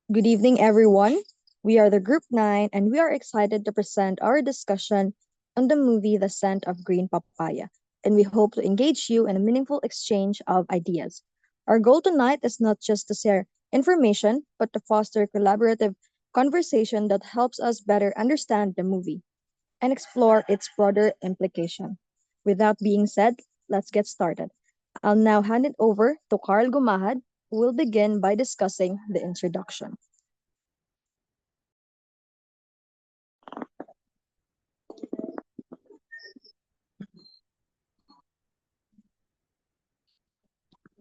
Good evening, everyone. We are the Group 9, and we are excited to present our discussion on the movie The Scent of Green Papaya. And we hope to engage you in a meaningful exchange of ideas. Our goal tonight is not just to share information, but to foster collaborative conversation that helps us better understand the movie and explore its broader implication. With that being said, let's get started. I'll now hand it over to Karl Gumahad, who will begin by discussing the introduction.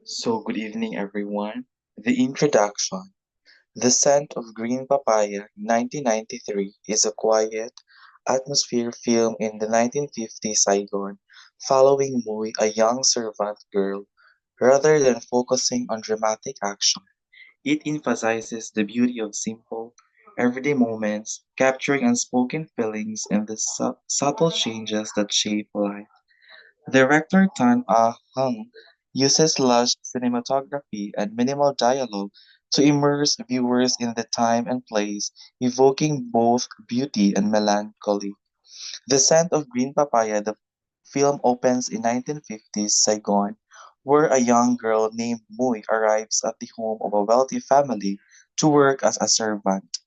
So, good evening, everyone. The introduction. The Scent of Green Papaya, 1993, is a quiet, atmosphere film in the 1950s Saigon, following Mui, a young servant girl. Rather than focusing on dramatic action, it emphasizes the beauty of simple, everyday moments, capturing unspoken feelings and the subtle changes that shape life. Director Tan Ah Hung uses lush cinematography and minimal dialogue to immerse viewers in the time and place, evoking both beauty and melancholy. The Scent of Green Papaya, the film opens in 1950s Saigon, where a young girl named Mui arrives at the home of a wealthy family to work as a servant.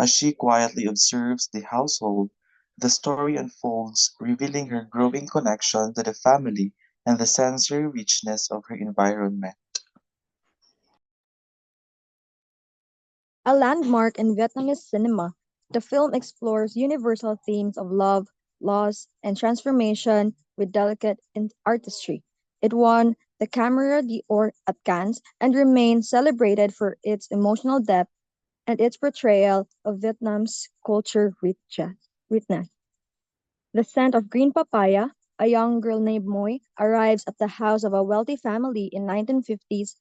As she quietly observes the household, the story unfolds, revealing her growing connection to the family and the sensory richness of her environment. A landmark in Vietnamese cinema, the film explores universal themes of love, loss, and transformation with delicate artistry. It won the Camera d'Or at Cannes and remains celebrated for its emotional depth and its portrayal of Vietnam's culture richness. The Scent of Green Papaya, a young girl named Moy, arrives at the house of a wealthy family in 1950s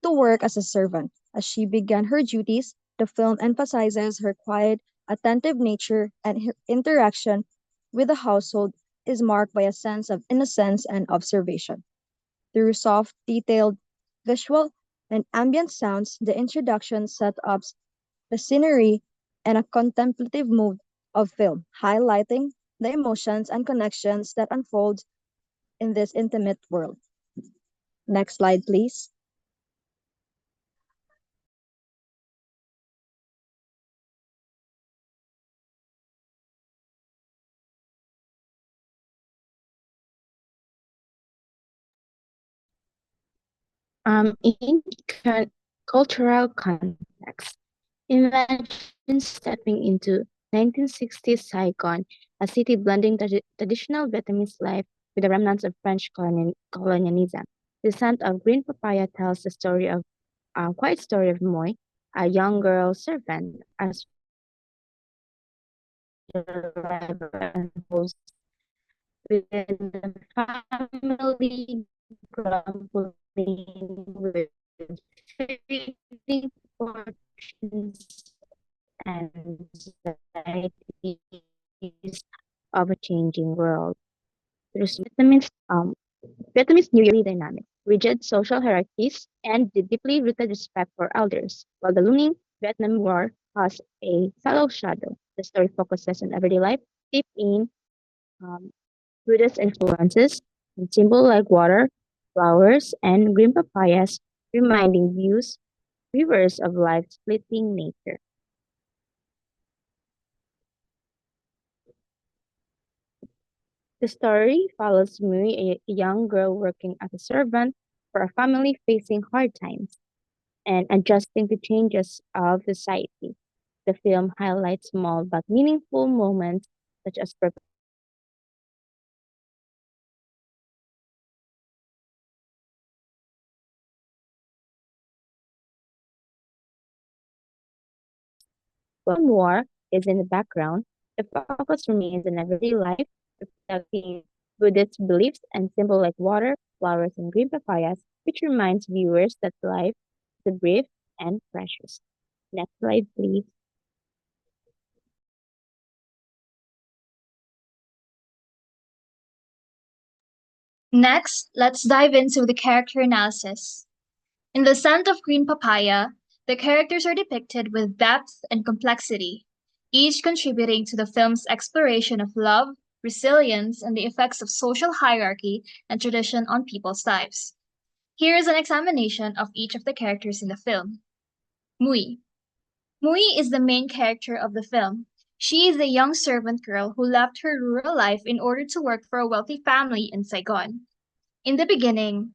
to work as a servant. As she began her duties, the film emphasizes her quiet, attentive nature, and her interaction with the household is marked by a sense of innocence and observation. Through soft, detailed visual and ambient sounds, the introduction set up the scenery and a contemplative mood of film, highlighting the emotions and connections that unfold in this intimate world. Next slide, please. In cultural context, imagine stepping into 1960s Saigon, a city blending traditional Vietnamese life with the remnants of French colonialism. The Scent of Green Papaya tells the story of a quiet story of Moy, a young girl servant, as the unfolds within the family grumbling with fading fortunes and anxieties of a changing world. There's Vietnamese New Year dynamic, rigid social hierarchies, and the deeply rooted respect for elders, while the looming Vietnam War has a subtle shadow. The story focuses on everyday life, deep in um, Buddhist influences, and symbols like water, flowers, and green papayas, reminding viewers of life's fleeting nature. The story follows Mui, a young girl working as a servant for a family facing hard times and adjusting to changes of society. The film highlights small but meaningful moments such as when war is in the background, the focus remains on everyday life, reflecting Buddhist beliefs and symbols like water, flowers, and green papayas, which reminds viewers that life is brief and precious. Next slide, please. Next, let's dive into the character analysis. In The Scent of Green Papaya, The characters are depicted with depth and complexity, each contributing to the film's exploration of love, resilience, and the effects of social hierarchy and tradition on people's lives. Here is an examination of each of the characters in the film. Mui. Mui is the main character of the film. She is a young servant girl who left her rural life in order to work for a wealthy family in Saigon. In the beginning,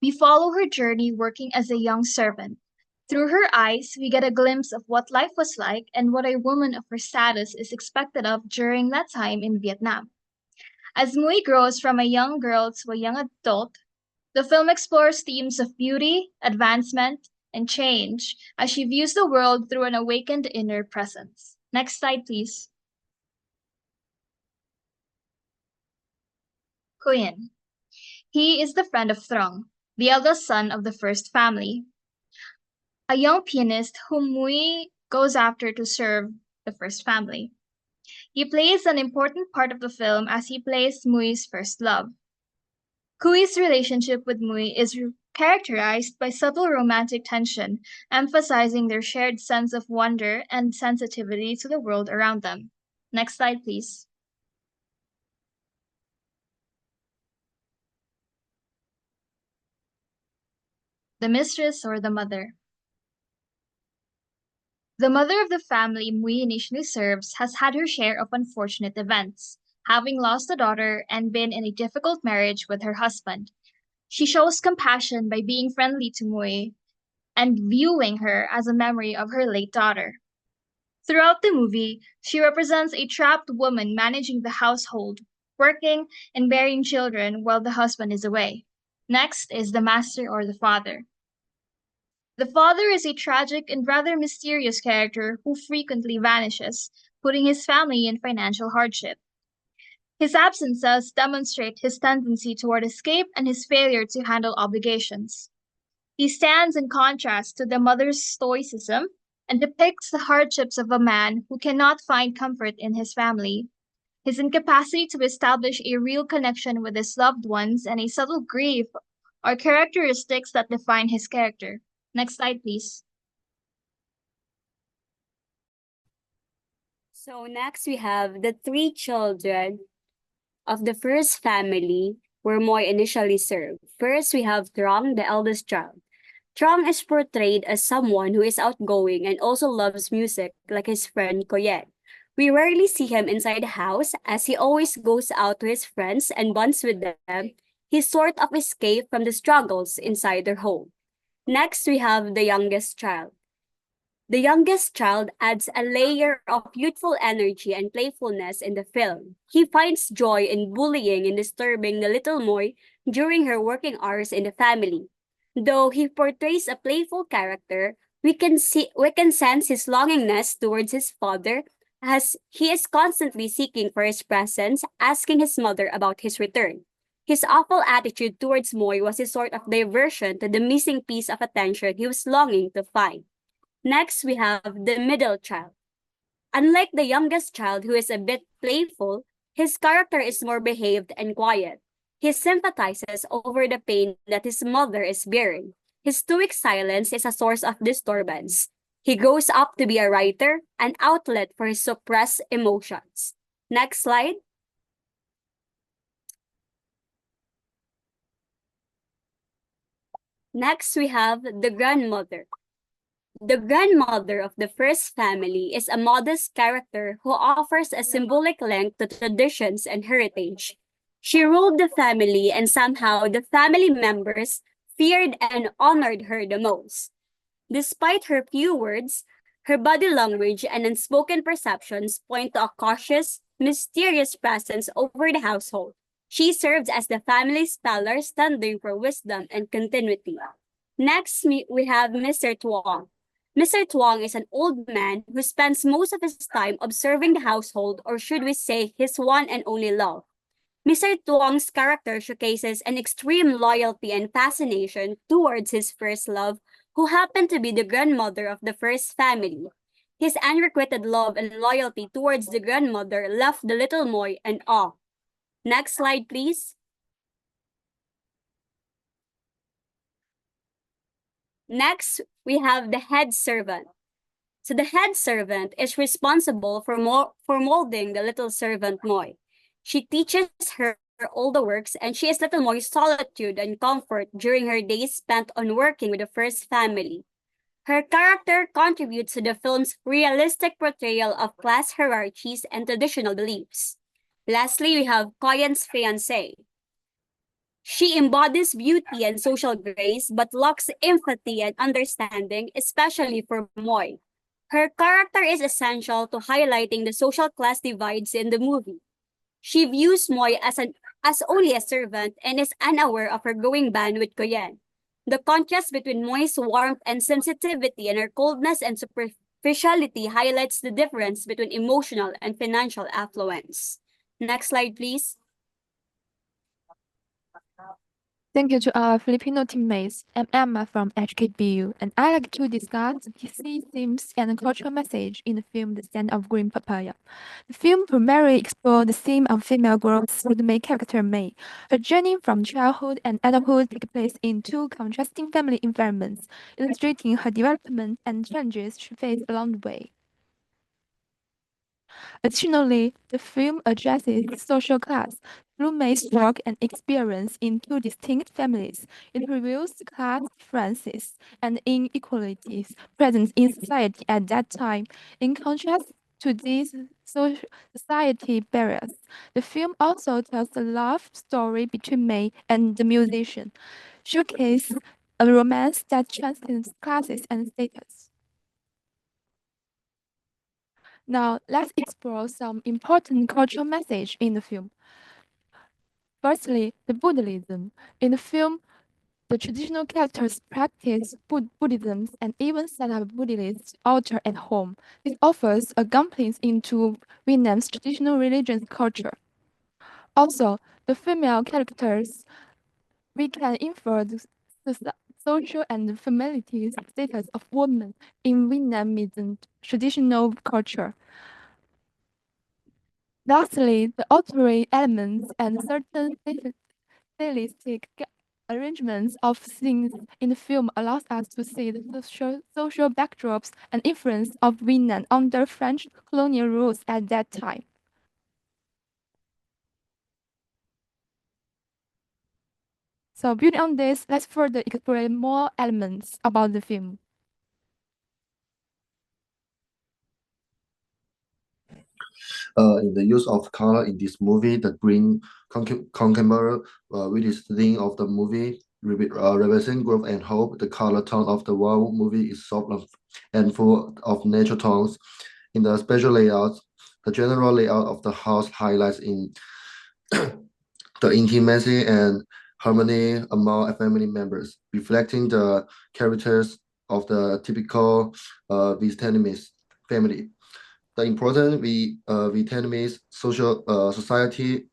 we follow her journey working as a young servant. Through her eyes, we get a glimpse of what life was like and what a woman of her status is expected of during that time in Vietnam. As Mui grows from a young girl to a young adult, the film explores themes of beauty, advancement, and change as she views the world through an awakened inner presence. Next slide, please. Ko Yin. He is the friend of Throng, the eldest son of the first family, a young pianist whom Mui goes after to serve the first family. He plays an important part of the film as he plays Mui's first love. Kui's relationship with Mui is characterized by subtle romantic tension, emphasizing their shared sense of wonder and sensitivity to the world around them. Next slide, please. The mistress or the mother. The mother of the family Mui initially serves has had her share of unfortunate events, having lost a daughter and been in a difficult marriage with her husband. She shows compassion by being friendly to Mui and viewing her as a memory of her late daughter. Throughout the movie, she represents a trapped woman managing the household, working and bearing children while the husband is away. Next is the master or the father. The father is a tragic and rather mysterious character who frequently vanishes, putting his family in financial hardship. His absences demonstrate his tendency toward escape and his failure to handle obligations. He stands in contrast to the mother's stoicism and depicts the hardships of a man who cannot find comfort in his family. His incapacity to establish a real connection with his loved ones and a subtle grief are characteristics that define his character. Next slide, please. So next we have the three children of the first family were Moy initially served. First, we have Trong, the eldest child. Trong is portrayed as someone who is outgoing and also loves music, like his friend Koyet. We rarely see him inside the house as he always goes out to his friends and bonds with them. He sort of escaped from the struggles inside their home. Next, we have the youngest child. The youngest child adds a layer of youthful energy and playfulness in the film. He finds joy in bullying and disturbing the little Moy during her working hours in the family. Though he portrays a playful character, we can sense his longingness towards his father as he is constantly seeking for his presence, asking his mother about his return. His awful attitude towards Moy was a sort of diversion to the missing piece of attention he was longing to find. Next, we have the middle child. Unlike the youngest child who is a bit playful, his character is more behaved and quiet. He sympathizes over the pain that his mother is bearing. His stoic silence is a source of disturbance. He grows up to be a writer, an outlet for his suppressed emotions. Next slide. Next, we have the grandmother. The grandmother of the first family is a modest character who offers a symbolic link to traditions and heritage. She ruled the family, and somehow the family members feared and honored her the most. Despite her few words, her body language and unspoken perceptions point to a cautious, mysterious presence over the household. She serves as the family's pillar, standing for wisdom and continuity. Next, we have Mr. Tuong. Mr. Tuong is an old man who spends most of his time observing the household, or should we say, his one and only love. Mr. Tuong's character showcases an extreme loyalty and fascination towards his first love, who happened to be the grandmother of the first family. His unrequited love and loyalty towards the grandmother left the little Moy in awe. Next slide, please. Next, we have the head servant. So the head servant is responsible for molding the little servant Moy. She teaches her all the works, and she is little Moy's solitude and comfort during her days spent on working with the first family. Her character contributes to the film's realistic portrayal of class hierarchies and traditional beliefs. Lastly, we have Koyan's fiancée. She embodies beauty and social grace, but lacks empathy and understanding, especially for Moy. Her character is essential to highlighting the social class divides in the movie. She views Moy as only a servant and is unaware of her growing bond with Koyan. The contrast between Moy's warmth and sensitivity and her coldness and superficiality highlights the difference between emotional and financial affluence. Next slide, please. Thank you to our Filipino teammates. I'm Emma from HKBU, and I like to discuss the key themes and cultural message in the film The Scent of Green Papaya. The film primarily explores the theme of female growth through the main character May. Her journey from childhood and adulthood takes place in two contrasting family environments, illustrating her development and challenges she faced along the way. Additionally, the film addresses social class through May's work and experience in two distinct families. It reveals class differences and inequalities present in society at that time. In contrast to these society barriers, the film also tells the love story between May and the musician, showcase a romance that transcends classes and status. Now, let's explore some important cultural message in the film. Firstly, the Buddhism. In the film, the traditional characters practice Buddhism and even set up a Buddhist altar at home. This offers a glimpse into Vietnam's traditional religious culture. Also, the female characters, we can infer the social and femininity status of women in Vietnamese traditional culture. Lastly, the auditory elements and certain stylistic arrangements of scenes in the film allows us to see the social backdrops and influence of Vietnam under French colonial rules at that time. So building on this, let's further explore more elements about the film. In the use of color in this movie, the green cucumber, which is the theme of the movie, represent growth and hope. The color tone of the whole movie is soft and full of natural tones. In the special layout, the general layout of the house highlights in the intimacy and harmony among family members, reflecting the characters of the typical Vietnamese family. The important Vietnamese social society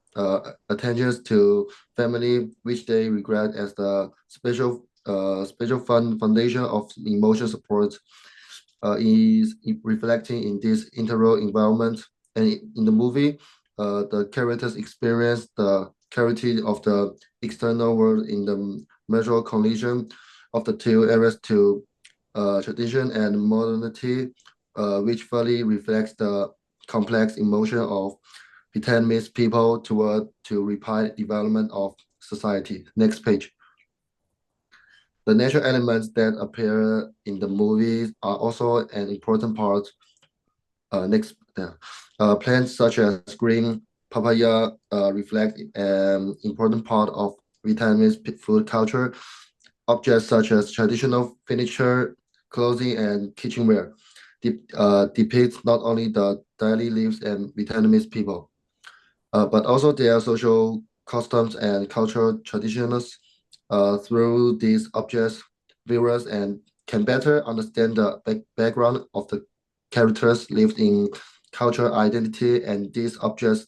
attentions to family, which they regard as the special foundation of emotional support, is reflecting in this integral environment. And in the movie, the characters experience the clarity of the external world in the mutual collision of the two areas to tradition and modernity, which fully reflects the complex emotion of Vietnamese people toward to rapid development of society. Next page. The natural elements that appear in the movies are also an important part. Next, plants such as green papaya reflect an important part of Vietnamese food culture. Objects such as traditional furniture, clothing, and kitchenware depict not only the daily lives and Vietnamese people, but also their social customs and cultural traditions. Through these objects, viewers and can better understand the background of the characters lived in cultural identity, and these objects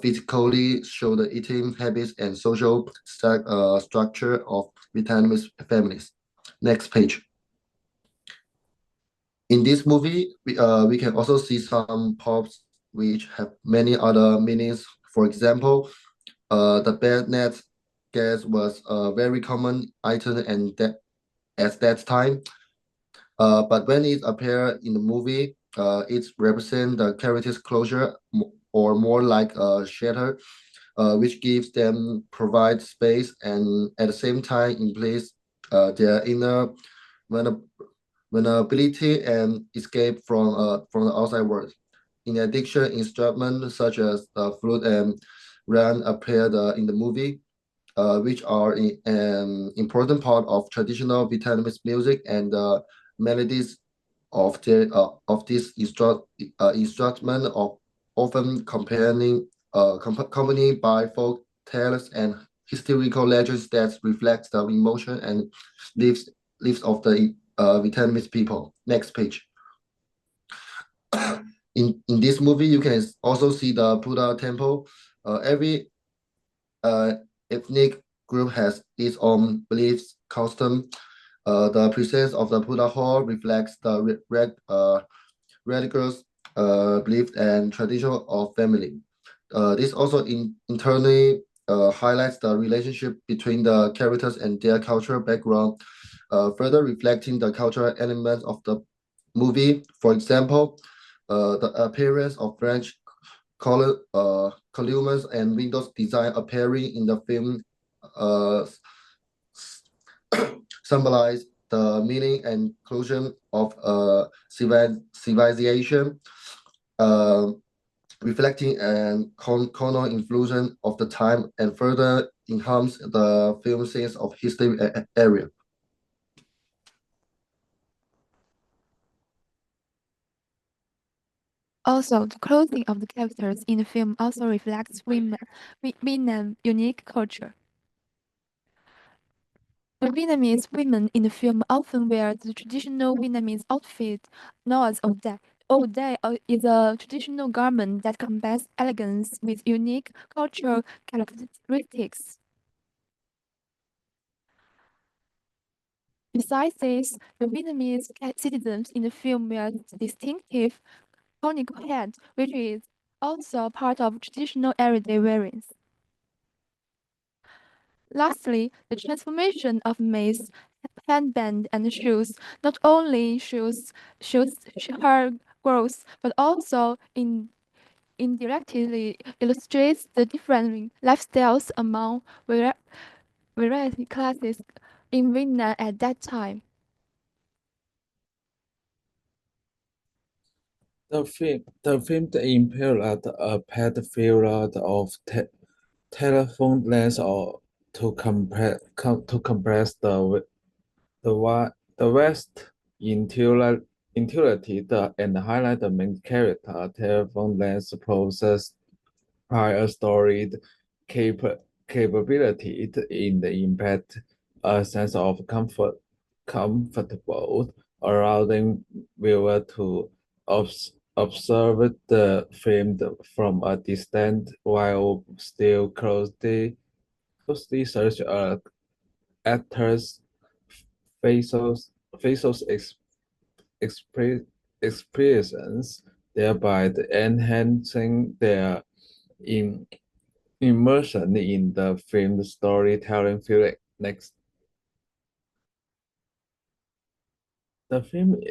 physically show the eating habits and social structure of Vietnamese families. Next page. In this movie, we can also see some props which have many other meanings. For example, the bed net gas was a very common item and that at that time, But when it appears in the movie, it represents the character's closure or more like a shelter, which gives them provide space and at the same time in place their inner vulner- vulnerability and escape from the outside world. In addition, instruments such as the flute and ran appeared in the movie, which are an important part of traditional Vietnamese music and melodies of this instrument of often accompanied by folk tales and historical legends that reflect the emotion and lives lives of the Vietnamese people. Next page. In this movie, you can also see the Buddha temple. Every ethnic group has its own beliefs, custom. The presence of the Buddha hall reflects the religious belief and tradition of family. This also internally highlights the relationship between the characters and their cultural background, further reflecting the cultural elements of the movie. For example, the appearance of French columns and windows design appearing in the film uh, symbolize the meaning and inclusion of civilization, uh, reflecting an colonial influence of the time and further enhance the film sense of history area. Also, the clothing of the characters in the film also reflects Vietnam's unique culture. The Vietnamese women in the film often wear the traditional Vietnamese outfit known as Âu Dai. Âu Dai is a traditional garment that combines elegance with unique cultural characteristics. Besides this, the Vietnamese citizens in the film wear distinctive conical hat, which is also part of traditional everyday wearings. Lastly, the transformation of May's handband and shoes not only shows her growth, but also indirectly illustrates the different lifestyles among variety classes in Vietnam at that time. The film employed a pattern of telephone lengths or to compress the vast interiority and highlight the main character. Telephone lens possess prior storied capability in the impact a sense of comfortable, allowing viewer to observe the film from a distance while still closely search actors' facial facial expressions, thereby enhancing their in, immersion in the film storytelling feeling. Next, the film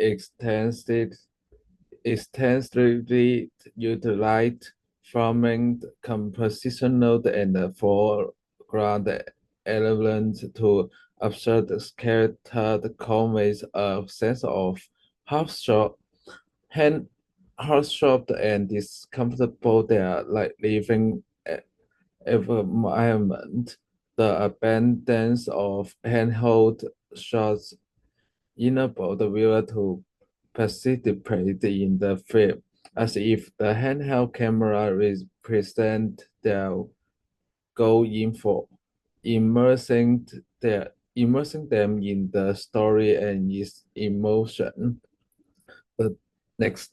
extensively utilized framing, compositional, and foreground elements to observe the character conveys a sense of half-shot, hand, half-shot and discomfortable they are like living environment. The abundance of handheld shots enable the viewer to participate in the film as if the handheld camera represent their goal in for immersing them in the story and its emotion. The next,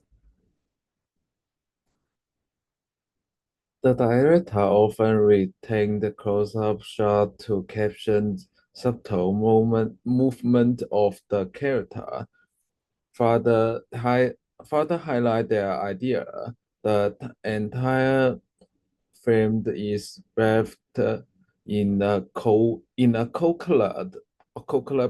the director often retained the close-up shot to capture subtle movement of the character. Further, further highlight their idea. The entire frame is wrapped in a cold-colored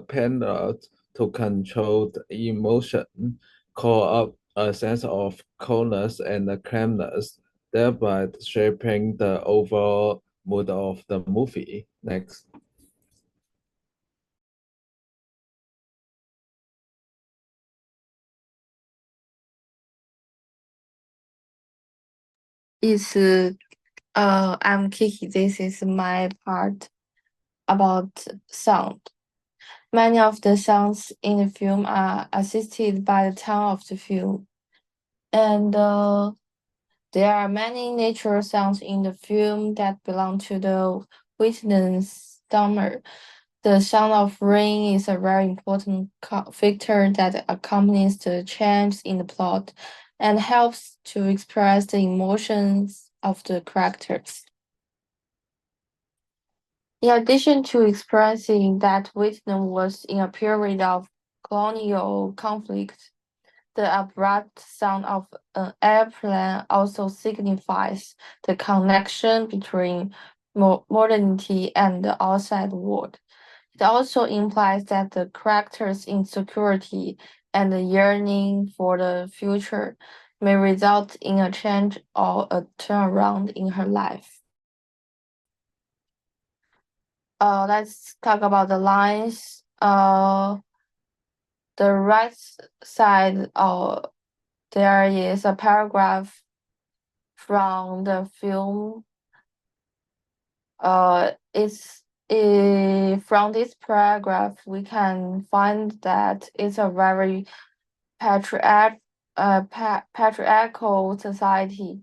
panel to control the emotion, call up a sense of coldness and calmness, thereby shaping the overall mood of the movie. Next. I'm Kiki. This is my part about sound. Many of the sounds in the film are assisted by the tone of the film. And there are many natural sounds in the film that belong to the witness stomach. The sound of rain is a very important factor that accompanies the change in the plot and helps to express the emotions of the characters. In addition to expressing that Vietnam was in a period of colonial conflict, the abrupt sound of an airplane also signifies the connection between modernity and the outside world. It also implies that the character's insecurity and the yearning for the future may result in a change or a turnaround in her life. Let's talk about the lines. The right side, there is a paragraph from the film. From this paragraph, we can find that it's a very patriarchal society,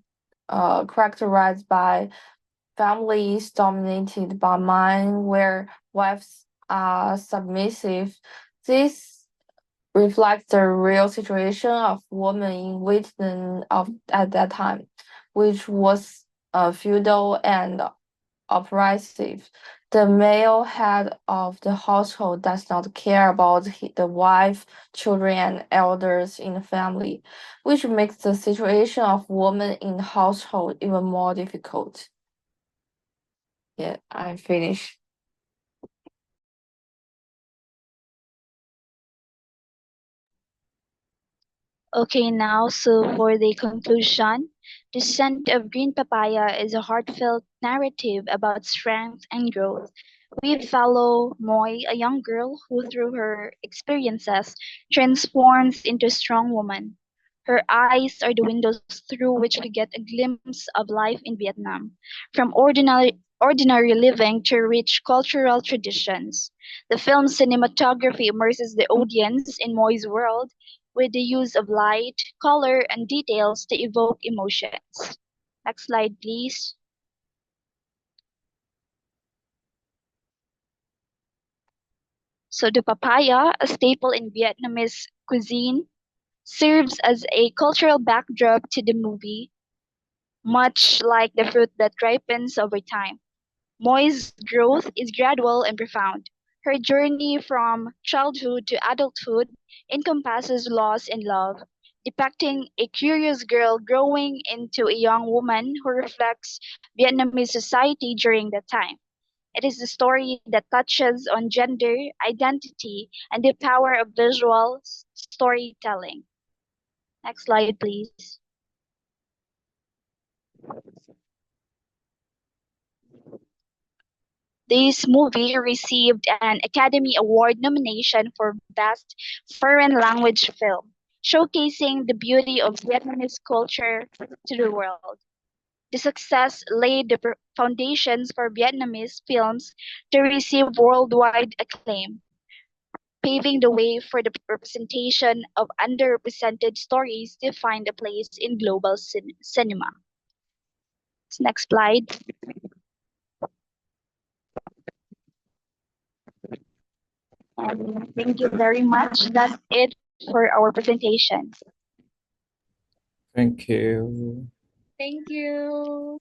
characterized by families dominated by men, where wives are submissive. This reflects the real situation of women in Vietnam at that time, which was feudal and oppressive. The male head of the household does not care about the wife, children, and elders in the family, which makes the situation of women in the household even more difficult. Yeah, I'm finished. Okay, now, so for the conclusion, The Scent of Green Papaya is a heartfelt narrative about strength and growth. We follow Moy, a young girl who, through her experiences, transforms into a strong woman. Her eyes are the windows through which we get a glimpse of life in Vietnam, from ordinary living to rich cultural traditions. The film's cinematography immerses the audience in Moy's world with the use of light, color, and details to evoke emotions. Next slide, please. So the papaya, a staple in Vietnamese cuisine, serves as a cultural backdrop to the movie, much like the fruit that ripens over time. Moy's growth is gradual and profound. Her journey from childhood to adulthood encompasses loss and love, depicting a curious girl growing into a young woman who reflects Vietnamese society during that time. It is a story that touches on gender, identity, and the power of visual storytelling. Next slide, please. This movie received an Academy Award nomination for Best Foreign Language Film, showcasing the beauty of Vietnamese culture to the world. The success laid the foundations for Vietnamese films to receive worldwide acclaim, paving the way for the representation of underrepresented stories to find a place in global cinema. Next slide. Thank you very much. That's it for our presentation. Thank you. Thank you.